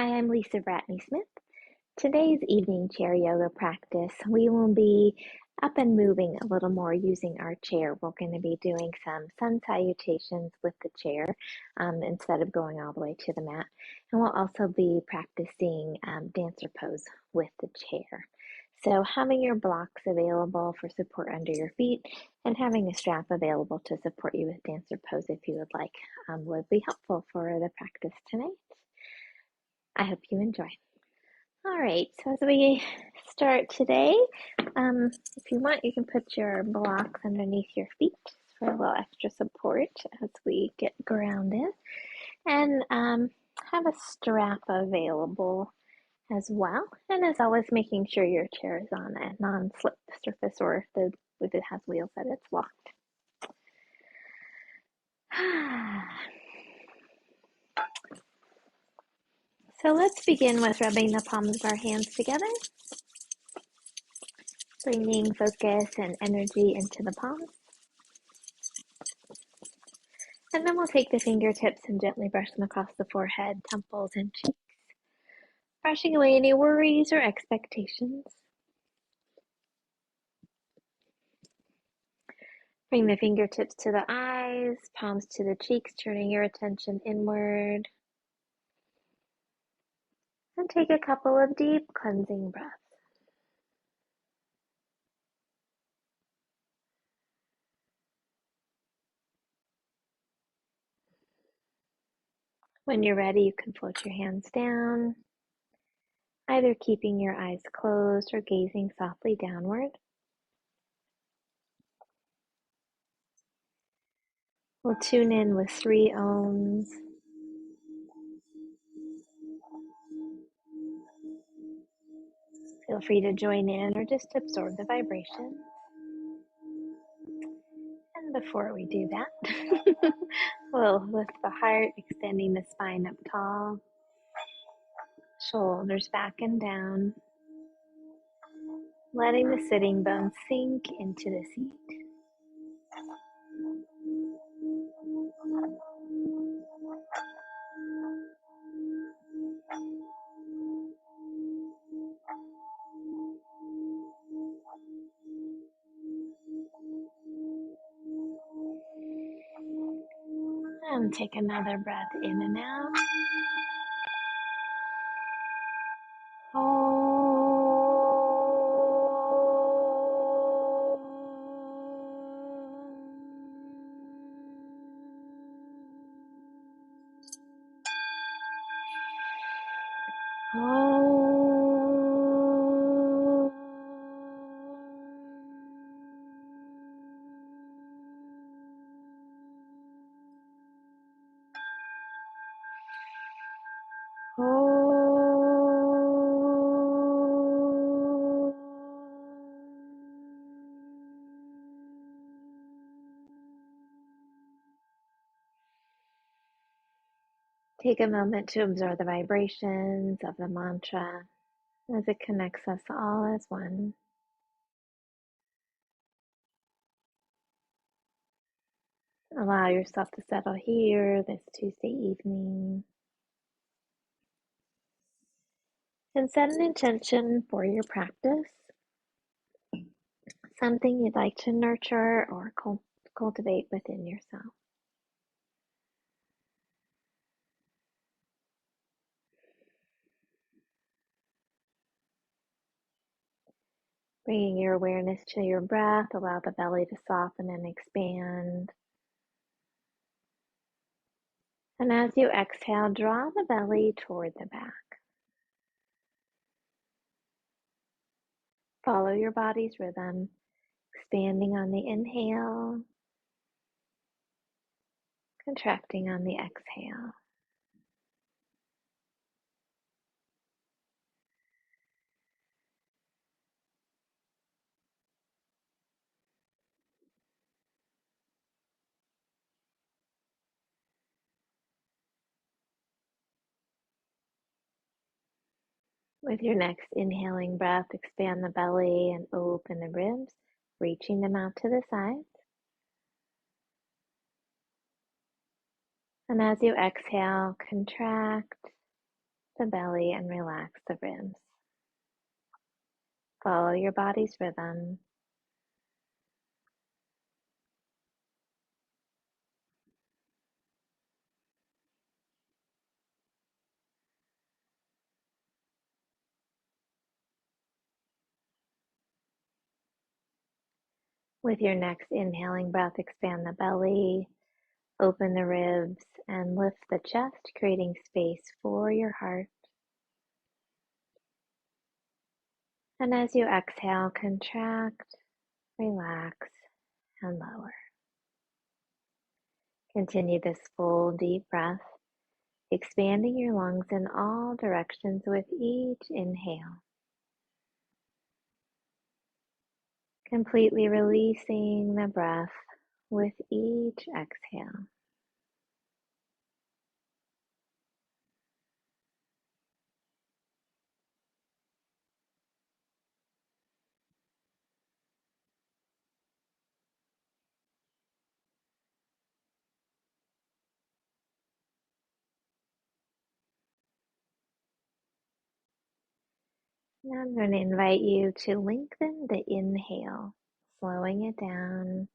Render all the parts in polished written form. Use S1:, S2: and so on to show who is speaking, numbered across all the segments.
S1: Hi, I'm Lisa Vratny-Smith. Today's evening chair yoga practice, we will be up and moving a little more using our chair. We're going to be doing some sun salutations with the chair instead of going all the way to the mat. And we'll also be practicing dancer pose with the chair. So having your blocks available for support under your feet and having a strap available to support you with dancer pose if you would like would be helpful for the practice tonight. I hope you enjoy. All right, so as we start today, if you want, you can put your blocks underneath your feet for a little extra support as we get grounded, and have a strap available as well. And as always, making sure your chair is on a non-slip surface, or if it has wheels, that it's locked. So let's begin with rubbing the palms of our hands together, bringing focus and energy into the palms. And then we'll take the fingertips and gently brush them across the forehead, temples, and cheeks, brushing away any worries or expectations. Bring the fingertips to the eyes, palms to the cheeks, turning your attention inward. And take a couple of deep cleansing breaths. When you're ready, you can float your hands down, either keeping your eyes closed or gazing softly downward. We'll tune in with 3 ohms. Feel free to join in or just absorb the vibration. And before we do that, we'll lift the heart, extending the spine up tall, shoulders back and down, letting the sitting bones sink into the seat. And take another breath in and out. Take a moment to observe the vibrations of the mantra as it connects us all as one. Allow yourself to settle here this Tuesday evening and set an intention for your practice, something you'd like to nurture or cultivate within yourself. Bringing your awareness to your breath, allow the belly to soften and expand. And as you exhale, draw the belly toward the back. Follow your body's rhythm, expanding on the inhale, contracting on the exhale. With your next inhaling breath, expand the belly and open the ribs, reaching them out to the sides. And as you exhale, contract the belly and relax the ribs. Follow your body's rhythm. With your next inhaling breath, expand the belly, open the ribs, and lift the chest, creating space for your heart. And as you exhale, contract, relax, and lower. Continue this full deep breath, expanding your lungs in all directions with each inhale. Completely releasing the breath with each exhale. Now I'm going to invite you to lengthen the inhale, slowing it down.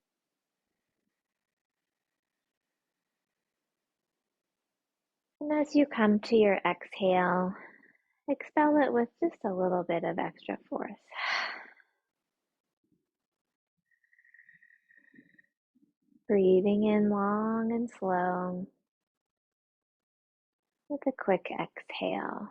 S1: And as you come to your exhale, expel it with just a little bit of extra force. Breathing in long and slow with a quick exhale.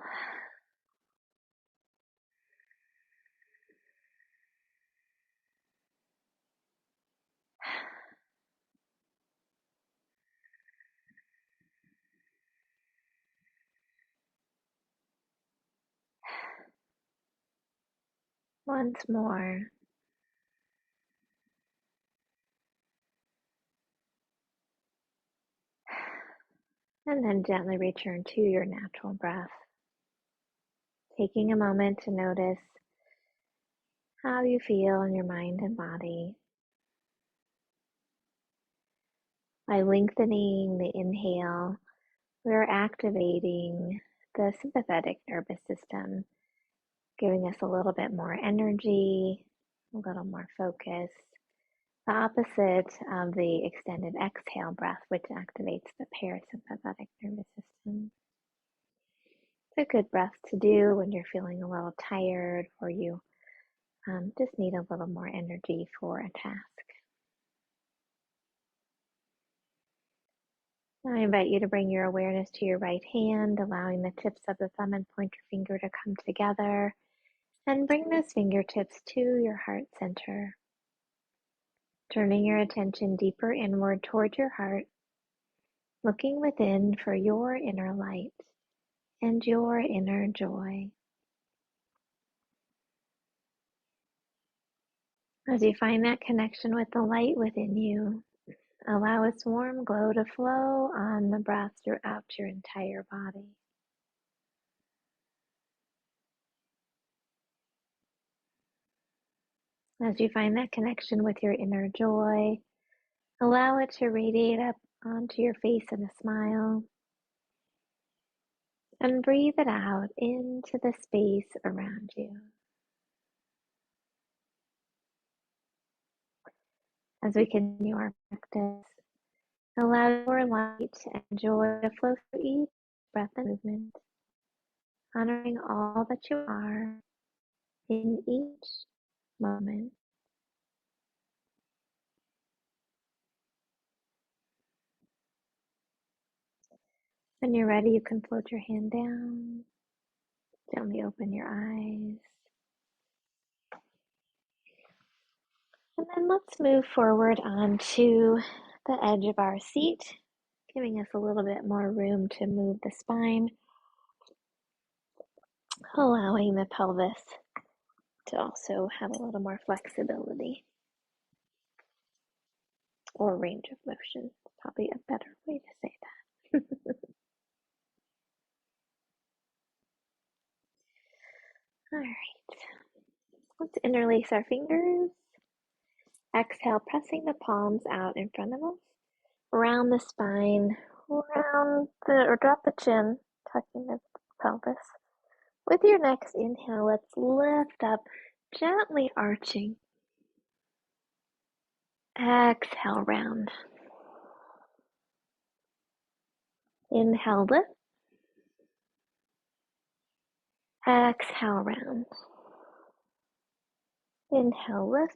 S1: Once more. And then gently return to your natural breath. Taking a moment to notice how you feel in your mind and body. By lengthening the inhale, we're activating the sympathetic nervous system, giving us a little bit more energy, a little more focus. The opposite of the extended exhale breath, which activates the parasympathetic nervous system. It's a good breath to do when you're feeling a little tired or you just need a little more energy for a task. Now I invite you to bring your awareness to your right hand, allowing the tips of the thumb and pointer finger to come together, and bring those fingertips to your heart center. Turning your attention deeper inward toward your heart, looking within for your inner light and your inner joy. As you find that connection with the light within you, allow its warm glow to flow on the breath throughout your entire body. As you find that connection with your inner joy, allow it to radiate up onto your face in a smile, and breathe it out into the space around you. As we continue our practice, allow your light and joy to flow through each breath and movement, honoring all that you are in each moment. When you're ready, you can float your hand down, gently open your eyes. And then let's move forward onto the edge of our seat, giving us a little bit more room to move the spine, allowing the pelvis to also have a little more flexibility or range of motion. Probably a better way to say that. All right, let's interlace our fingers. Exhale, pressing the palms out in front of us, around the spine, or drop the chin, tucking the pelvis. With your next inhale, let's lift up, gently arching. Exhale, round. Inhale, lift. Exhale, round. Inhale, lift.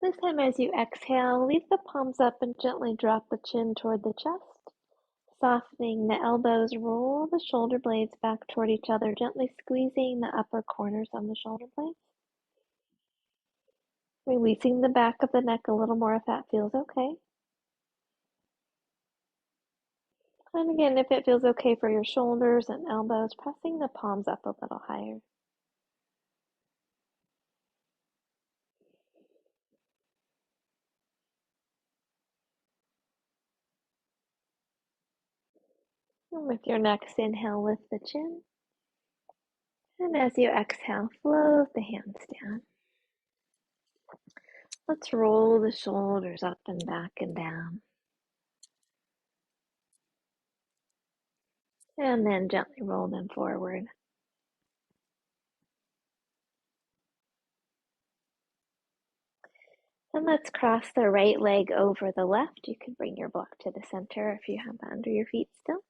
S1: This time as you exhale, leave the palms up and gently drop the chin toward the chest. Softening the elbows, roll the shoulder blades back toward each other, gently squeezing the upper corners on the shoulder blades. Releasing the back of the neck a little more if that feels okay. And again, if it feels okay for your shoulders and elbows, pressing the palms up a little higher. And with your next inhale, lift the chin. And as you exhale, float the hands down. Let's roll the shoulders up and back and down. And then gently roll them forward. And let's cross the right leg over the left. You can bring your block to the center if you have that under your feet still.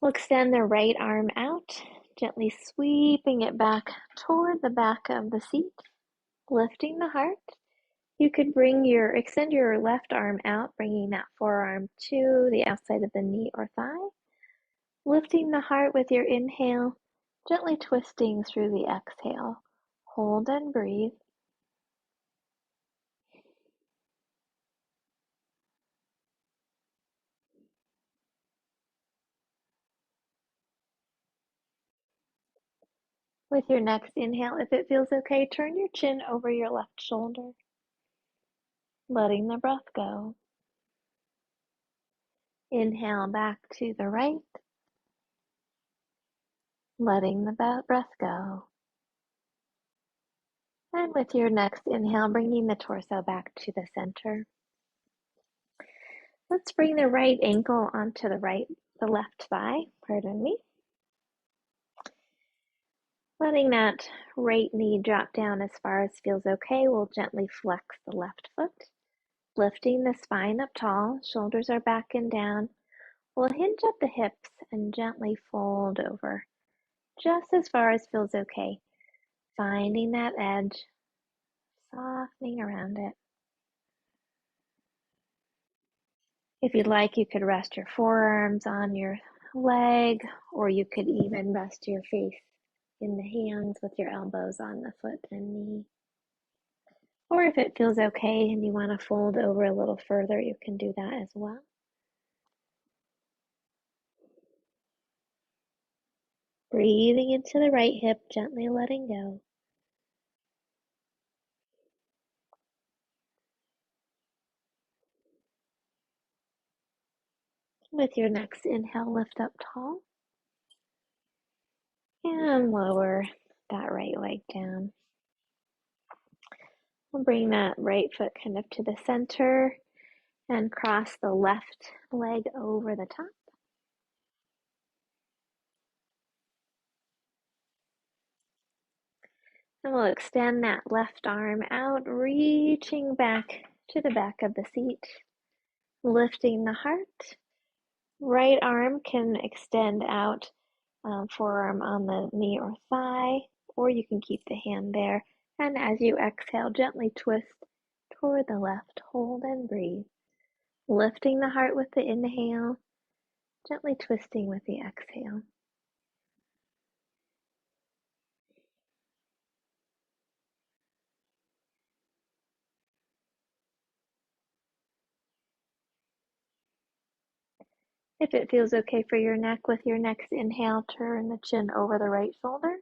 S1: We'll extend the right arm out, gently sweeping it back toward the back of the seat, lifting the heart. You could extend your left arm out, bringing that forearm to the outside of the knee or thigh. Lifting the heart with your inhale, gently twisting through the exhale. Hold and breathe. With your next inhale, if it feels okay, turn your chin over your left shoulder, letting the breath go. Inhale back to the right, letting the breath go. And with your next inhale, bringing the torso back to the center. Let's bring the right ankle onto the left thigh, pardon me. Letting that right knee drop down as far as feels okay, we'll gently flex the left foot. Lifting the spine up tall, shoulders are back and down. We'll hinge at the hips and gently fold over, just as far as feels okay. Finding that edge, softening around it. If you'd like, you could rest your forearms on your leg, or you could even rest your face in the hands with your elbows on the foot and knee. Or if it feels okay and you want to fold over a little further, you can do that as well. Breathing into the right hip, gently letting go. With your next inhale, lift up tall. And lower that right leg down. We'll bring that right foot kind of to the center and cross the left leg over the top. And we'll extend that left arm out, reaching back to the back of the seat, lifting the heart. Right arm can extend out, forearm on the knee or thigh, or you can keep the hand there. And as you exhale, gently twist toward the left, hold and breathe. Lifting the heart with the inhale, gently twisting with the exhale. If it feels okay for your neck, with your next inhale, turn the chin over the right shoulder,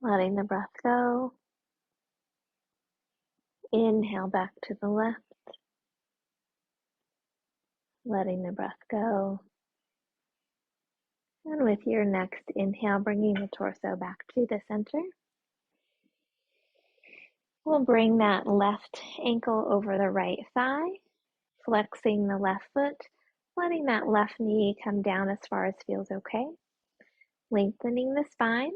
S1: letting the breath go. Inhale back to the left, letting the breath go. And with your next inhale, bringing the torso back to the center. We'll bring that left ankle over the right thigh, flexing the left foot, letting that left knee come down as far as feels okay. Lengthening the spine,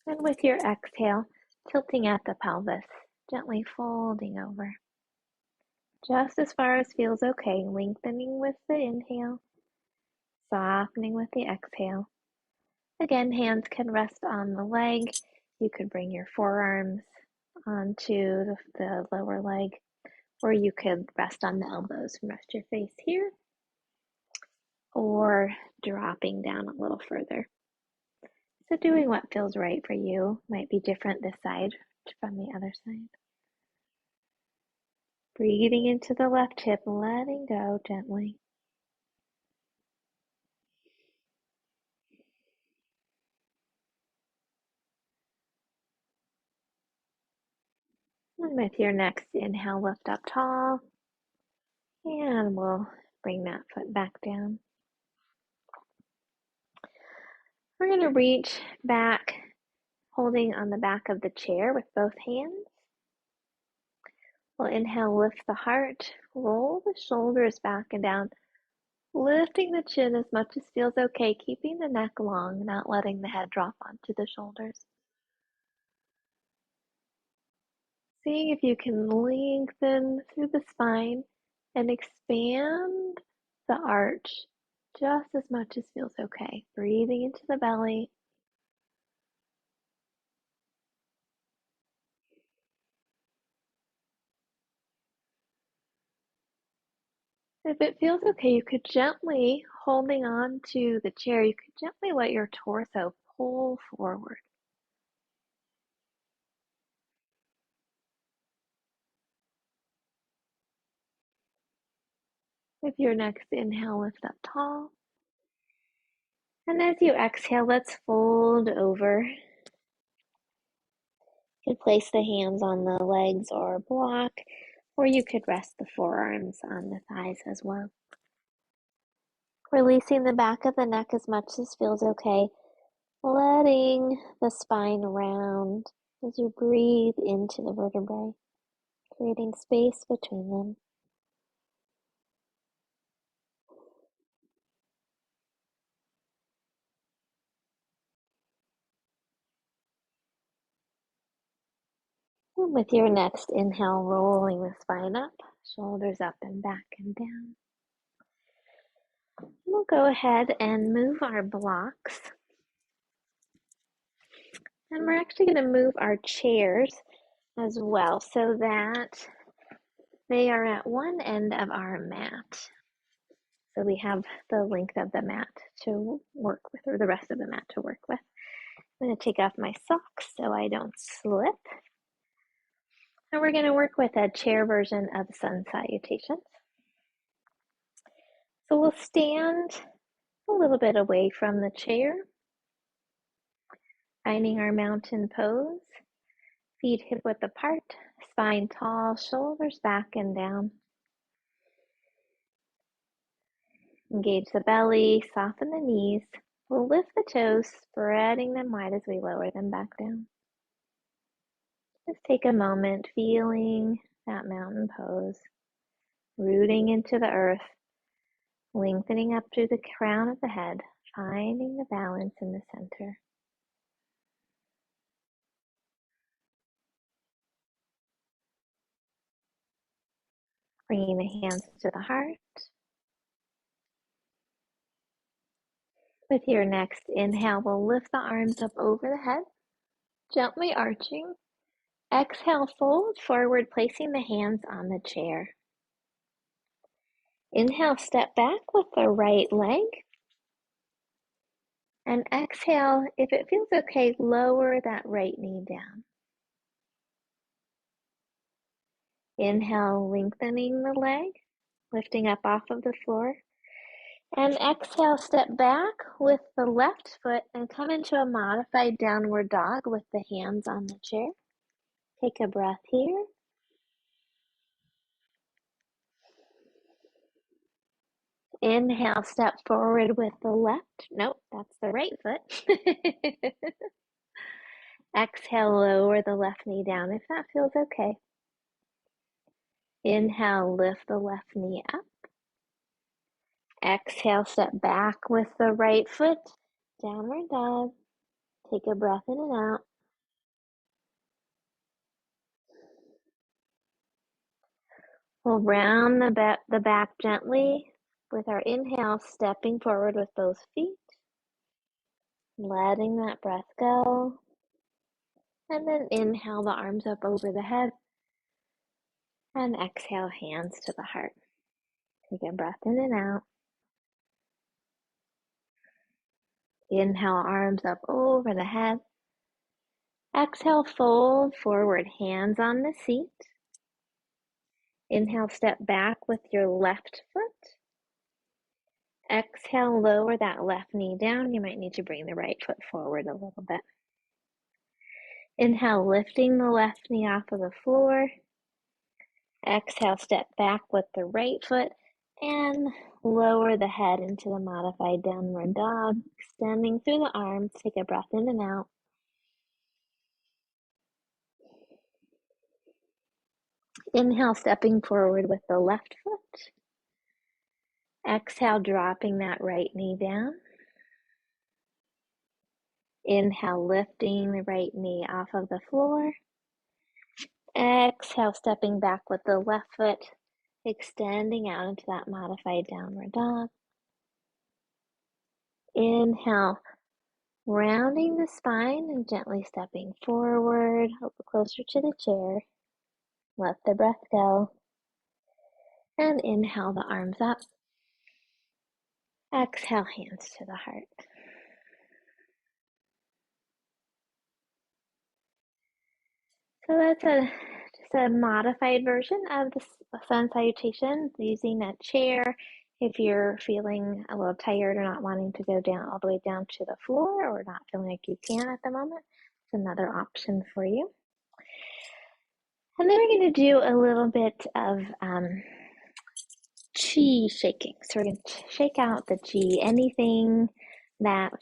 S1: and with your exhale, tilting at the pelvis, gently folding over. Just as far as feels okay, lengthening with the inhale, softening with the exhale. Again, hands can rest on the leg. You could bring your forearms onto the lower leg, or you could rest on the elbows and rest your face here, or dropping down a little further. So doing what feels right for you. Might be different this side from the other side. Breathing into the left hip, letting go gently. And with your next inhale, lift up tall. And we'll bring that foot back down. We're going to reach back, holding on the back of the chair with both hands. We'll inhale, lift the heart, roll the shoulders back and down, lifting the chin as much as feels okay, keeping the neck long, not letting the head drop onto the shoulders. Seeing if you can lengthen through the spine and expand the arch just as much as feels okay. Breathing into the belly. If it feels okay, you could gently, holding on to the chair, you could gently let your torso pull forward. With your next inhale, lift up tall. And as you exhale, let's fold over. You could place the hands on the legs or block, or you could rest the forearms on the thighs as well. Releasing the back of the neck as much as feels okay, letting the spine round as you breathe into the vertebrae, creating space between them. And with your next inhale, rolling the spine up, shoulders up and back and down. We'll go ahead and move our blocks. And we're actually going to move our chairs as well so that they are at one end of our mat. So we have the length of the mat to work with, or the rest of the mat to work with. I'm going to take off my socks so I don't slip. And we're going to work with a chair version of sun salutations. So we'll stand a little bit away from the chair, finding our mountain pose. Feet hip width apart, spine tall, shoulders back and down. Engage the belly, soften the knees. We'll lift the toes, spreading them wide as we lower them back down. Just take a moment feeling that mountain pose, rooting into the earth, lengthening up through the crown of the head, finding the balance in the center. Bringing the hands to the heart. With your next inhale, we'll lift the arms up over the head, gently arching. Exhale, fold forward, placing the hands on the chair. Inhale, step back with the right leg. And exhale, if it feels okay, lower that right knee down. Inhale, lengthening the leg, lifting up off of the floor. And exhale, step back with the left foot and come into a modified downward dog with the hands on the chair. Take a breath here. Inhale, step forward with the left. Nope, that's the right foot. Exhale, lower the left knee down if that feels okay. Inhale, lift the left knee up. Exhale, step back with the right foot, downward dog. Take a breath in and out. We'll round the back gently with our inhale, stepping forward with both feet, letting that breath go. And then inhale the arms up over the head. And exhale, hands to the heart. Take a breath in and out. Inhale, arms up over the head. Exhale, fold forward, hands on the seat. Inhale, step back with your left foot. Exhale, lower that left knee down. You might need to bring the right foot forward a little bit. Inhale, lifting the left knee off of the floor. Exhale, step back with the right foot and lower the head into the modified downward dog, extending through the arms. Take a breath in and out. Inhale, stepping forward with the left foot. Exhale, dropping that right knee down. Inhale, lifting the right knee off of the floor. Exhale, stepping back with the left foot, extending out into that modified downward dog. Inhale, rounding the spine and gently stepping forward, a little closer to the chair. Let the breath go. And inhale the arms up. Exhale, hands to the heart. So that's just a modified version of the sun salutation using a chair. If you're feeling a little tired or not wanting to go down all the way down to the floor or not feeling like you can at the moment, it's another option for you. And then we're going to do a little bit of chi shaking. So we're going to shake out the chi, anything that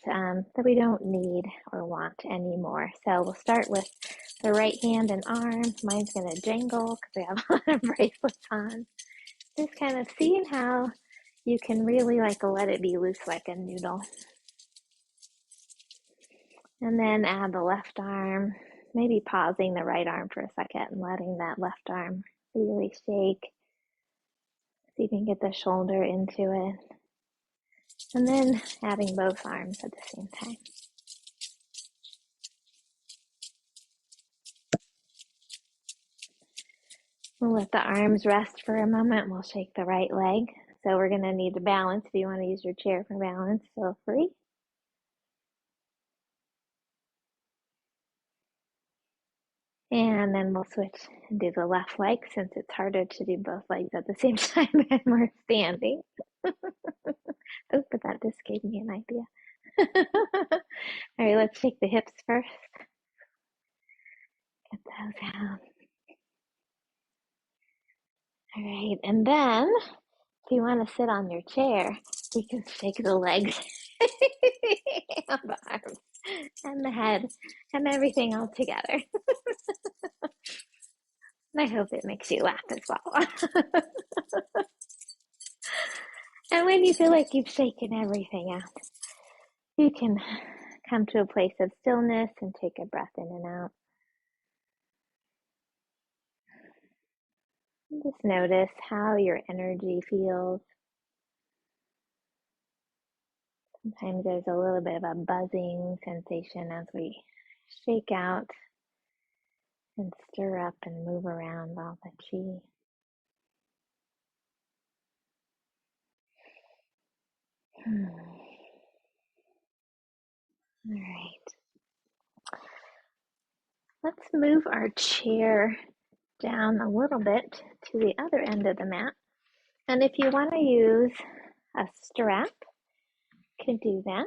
S1: we don't need or want anymore. So we'll start with the right hand and arm. Mine's going to jangle because we have a lot of bracelets on. Just kind of seeing how you can really let it be loose like a noodle. And then add the left arm, maybe pausing the right arm for a second and letting that left arm really shake. So you can get the shoulder into it. And then adding both arms at the same time. We'll let the arms rest for a moment. We'll shake the right leg. So we're going to need to balance. If you want to use your chair for balance, feel free. And then we'll switch and do the left leg since it's harder to do both legs at the same time when we're standing. Oh, but that just gave me an idea. All right, let's shake the hips first. Get those out. All right, and then if you want to sit on your chair, you can shake the legs and the arms and the head and everything all together. And I hope it makes you laugh as well. And when you feel like you've shaken everything out, you can come to a place of stillness and take a breath in and out. And just notice how your energy feels. Sometimes there's a little bit of a buzzing sensation as we shake out and stir up and move around all the chi. All right. Let's move our chair down a little bit to the other end of the mat. And if you want to use a strap, you can do that.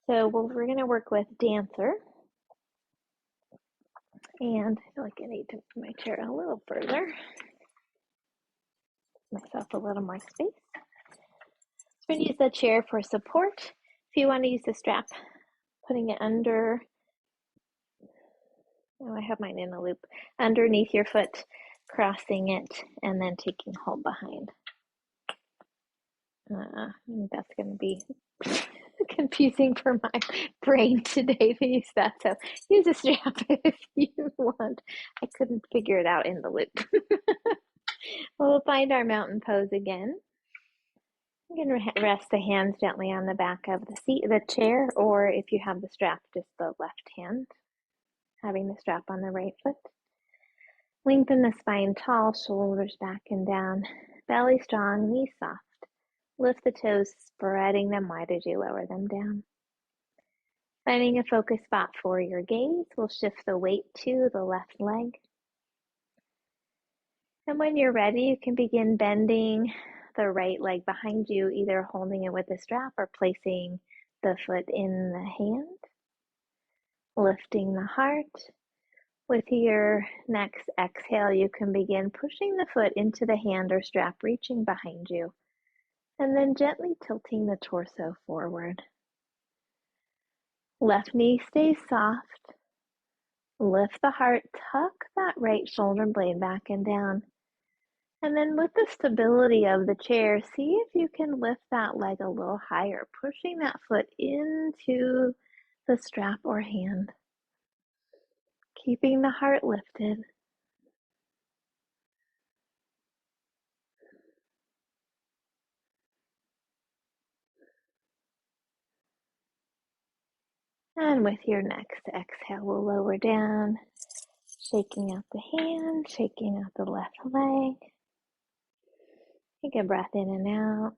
S1: So we're going to work with Dancer. And I feel like I need to move my chair a little further. Give myself a little more space. So we're going to use the chair for support. If you want to use the strap, putting it under Oh, I have mine in a loop. Underneath your foot, crossing it, and then taking hold behind. That's going to be confusing for my brain today to use that. So use a strap if you want. I couldn't figure it out in the loop. We'll find our mountain pose again. You can rest the hands gently on the back of the chair, or if you have the strap, just the left hand, having the strap on the right foot. Lengthen the spine tall, shoulders back and down, belly strong, knees soft. Lift the toes, spreading them wide as you lower them down. Finding a focus spot for your gaze, we'll shift the weight to the left leg. And when you're ready, you can begin bending the right leg behind you, either holding it with a strap or placing the foot in the hand. Lifting the heart. With your next exhale, you can begin pushing the foot into the hand or strap, reaching behind you, and then gently tilting the torso forward. Left knee stays soft. Lift the heart, tuck that right shoulder blade back and down. And then with the stability of the chair, see if you can lift that leg a little higher, pushing that foot into the strap or hand. Keeping the heart lifted. And with your next exhale, we'll lower down, shaking out the hand, shaking out the left leg. Take a breath in and out.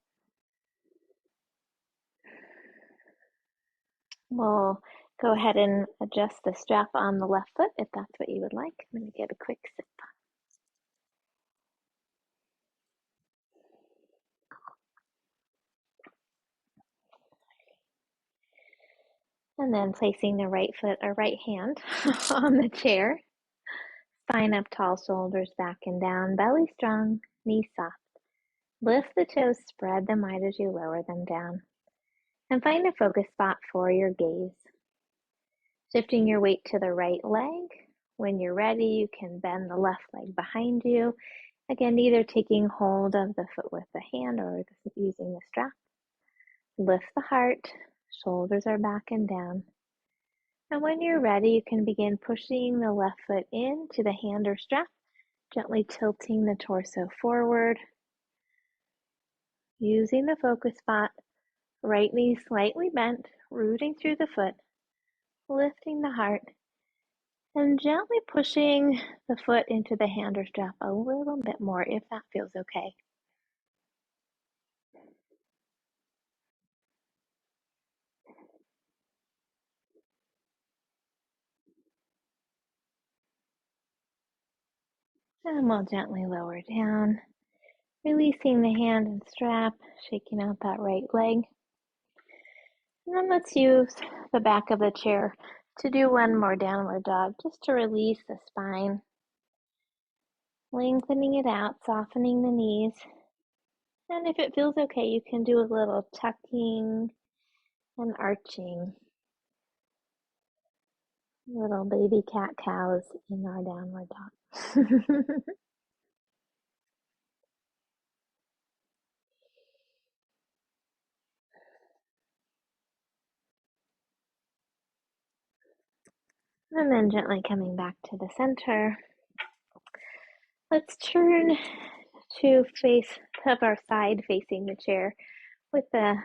S1: We'll go ahead and adjust the strap on the left foot if that's what you would like. I'm going to get a quick sip. And then placing the right foot or right hand on the chair. Spine up tall, shoulders back and down, belly strong, knees soft. Lift the toes, spread them wide as you lower them down. And find a focus spot for your gaze. Shifting your weight to the right leg. When you're ready, you can bend the left leg behind you. Again, either taking hold of the foot with the hand or using the strap. Lift the heart, shoulders are back and down. And when you're ready, you can begin pushing the left foot into the hand or strap, gently tilting the torso forward. Using the focus spot, right knee slightly bent, rooting through the foot, lifting the heart, and gently pushing the foot into the hand or strap a little bit more if that feels okay. And we'll gently lower down, releasing the hand and strap, shaking out that right leg. And then let's use the back of the chair to do one more downward dog, just to release the spine. Lengthening it out, softening the knees. And if it feels okay, you can do a little tucking and arching. Little baby cat cows in our downward dog. And then gently coming back to the center. Let's turn to have our side facing the chair with the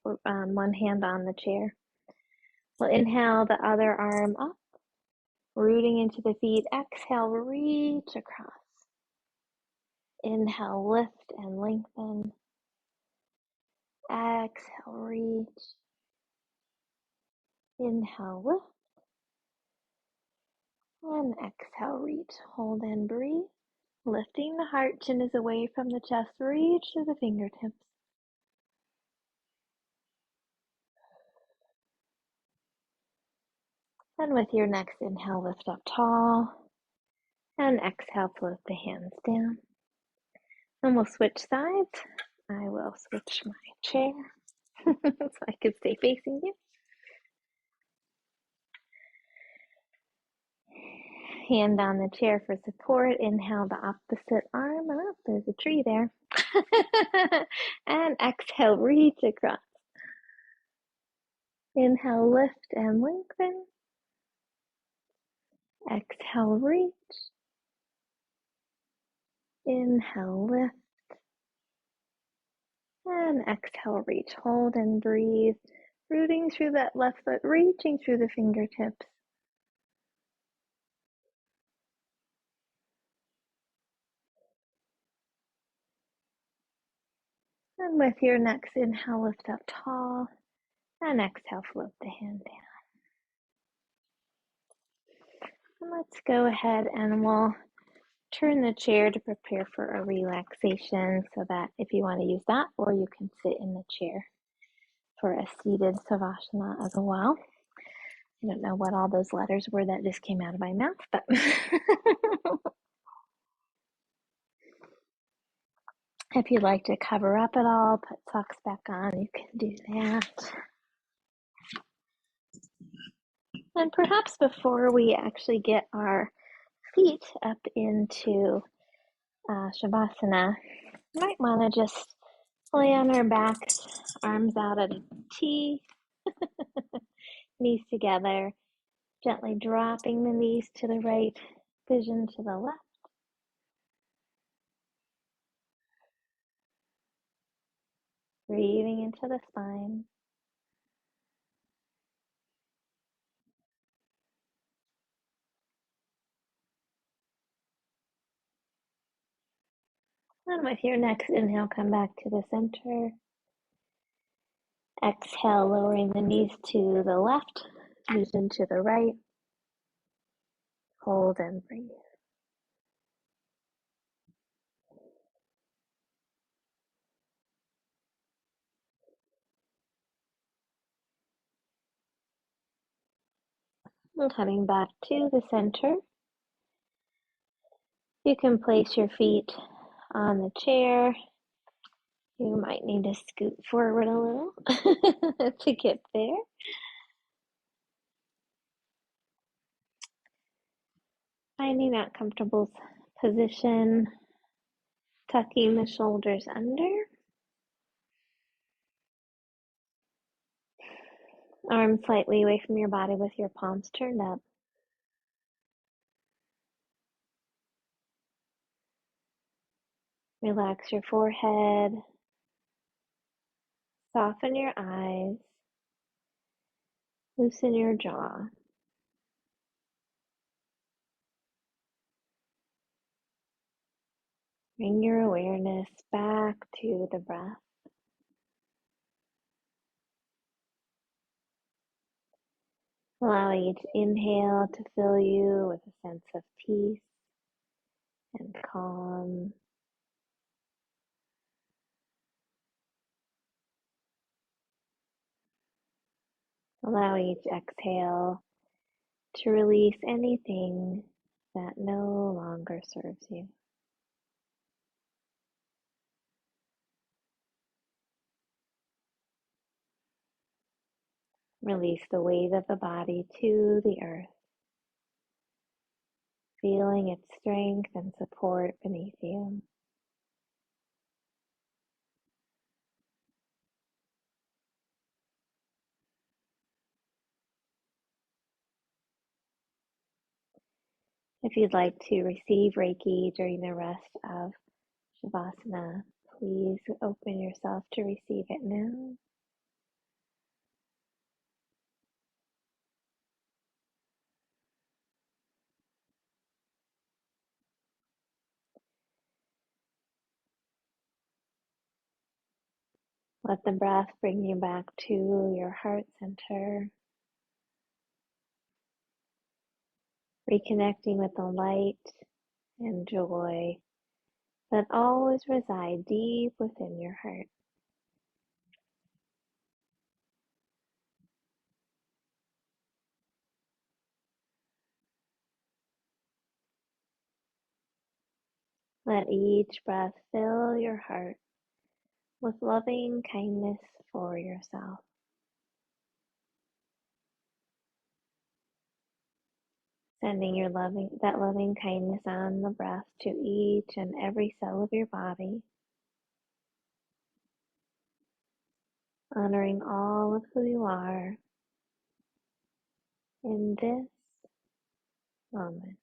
S1: one hand on the chair. We'll inhale the other arm up, rooting into the feet. Exhale, reach across. Inhale, lift and lengthen. Exhale, reach. Inhale, lift. And exhale, reach. Hold and breathe. Lifting the heart, chin is away from the chest. Reach to the fingertips. And with your next inhale, lift up tall. And exhale, float the hands down. And we'll switch sides. I will switch my chair so I can stay facing you. hand on the chair for support. Inhale the opposite arm. Oh, there's a tree there. And exhale, reach across. Inhale, lift and lengthen. Exhale, reach. Inhale, lift. And exhale, reach. Hold and breathe. Rooting through that left foot, reaching through the fingertips. And with your next inhale, lift up tall. And exhale, float the hand down. And let's go ahead and we'll turn the chair to prepare for a relaxation, so that if you want to use that, or you can sit in the chair for a seated Savasana as well. I don't know what all those letters were that just came out of my mouth, but if you'd like to cover up at all, put socks back on, you can do that. And perhaps before we actually get our feet up into Shavasana, you might want to just lay on our backs, arms out at a T, knees together, gently dropping the knees to the right, vision to the left. Breathing into the spine. And with your next inhale, come back to the center. Exhale, lowering the knees to the left, vision to the right. Hold and breathe. And coming back to the center, you can place your feet on the chair. You might need to scoot forward a little to get there. Finding that comfortable position, tucking the shoulders under. Arms slightly away from your body with your palms turned up. Relax your forehead. Soften your eyes. Loosen your jaw. Bring your awareness back to the breath. Allowing each inhale to fill you with a sense of peace and calm. Allowing each exhale to release anything that no longer serves you. Release the weight of the body to the earth, feeling its strength and support beneath you. If you'd like to receive Reiki during the rest of Shavasana, please open yourself to receive it now. Let the breath bring you back to your heart center, reconnecting with the light and joy that always reside deep within your heart. Let each breath fill your heart with loving kindness for yourself. Sending that loving kindness on the breath to each and every cell of your body, honoring all of who you are in this moment.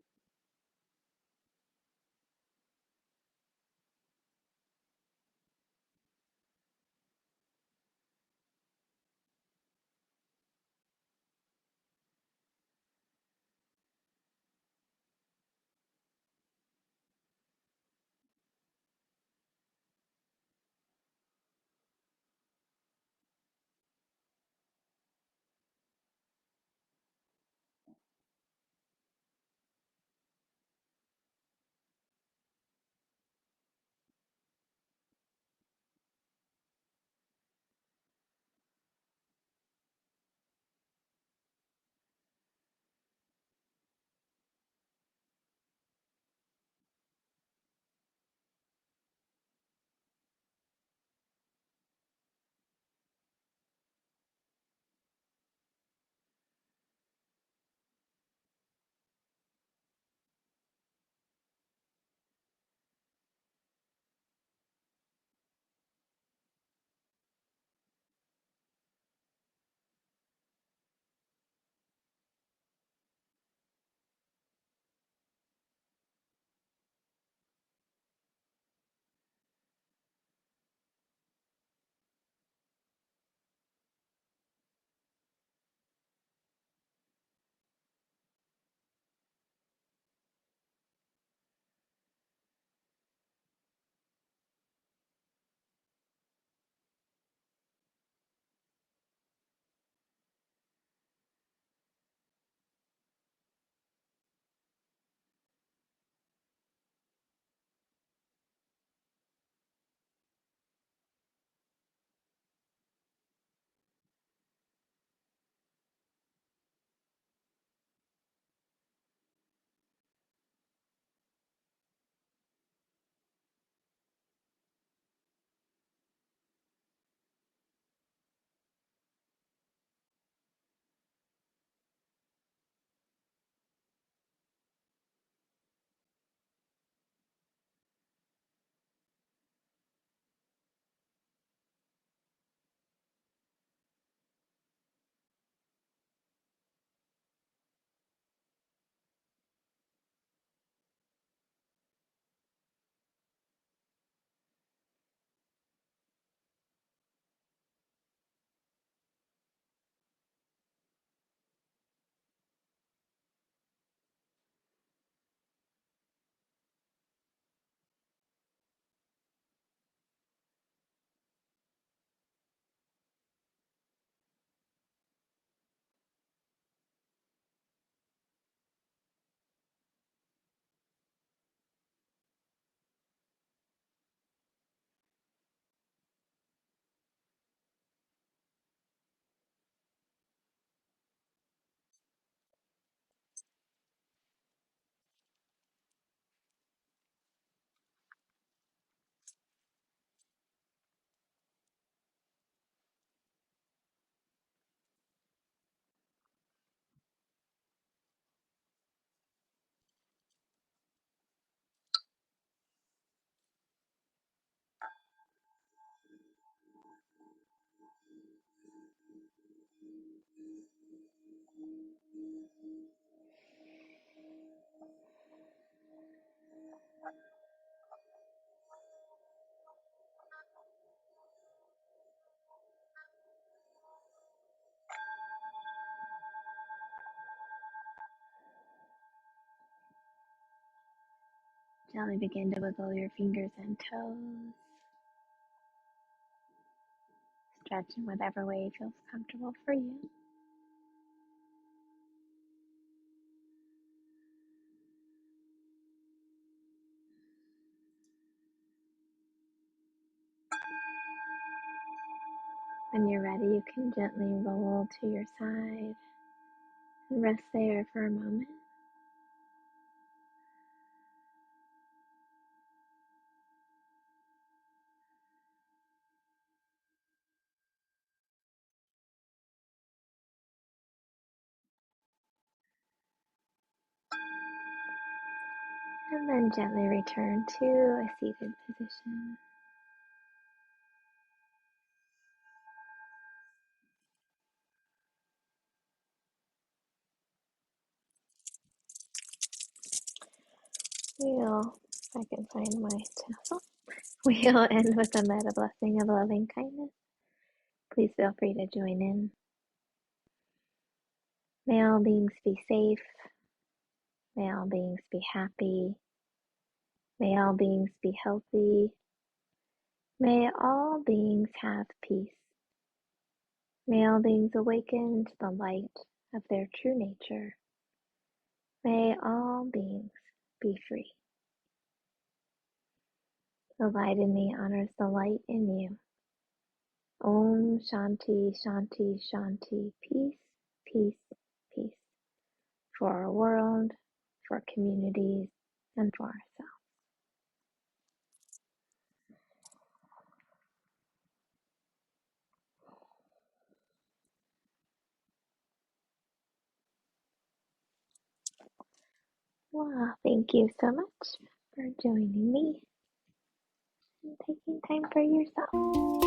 S1: Gently begin to wiggle your fingers and toes, stretch in whatever way feels comfortable for you. When you're ready, you can gently roll to your side and rest there for a moment. And then gently return to a seated position. If I can find my tassel, we'll end with a metta blessing of loving kindness. Please feel free to join in. May all beings be safe. May all beings be happy. May all beings be healthy. May all beings have peace. May all beings awaken to the light of their true nature. May all beings be free. The light in me honors the light in you. Om Shanti Shanti Shanti. Peace, peace, peace. For our world, for communities, and for ourselves. Wow, thank you so much for joining me and taking time for yourself.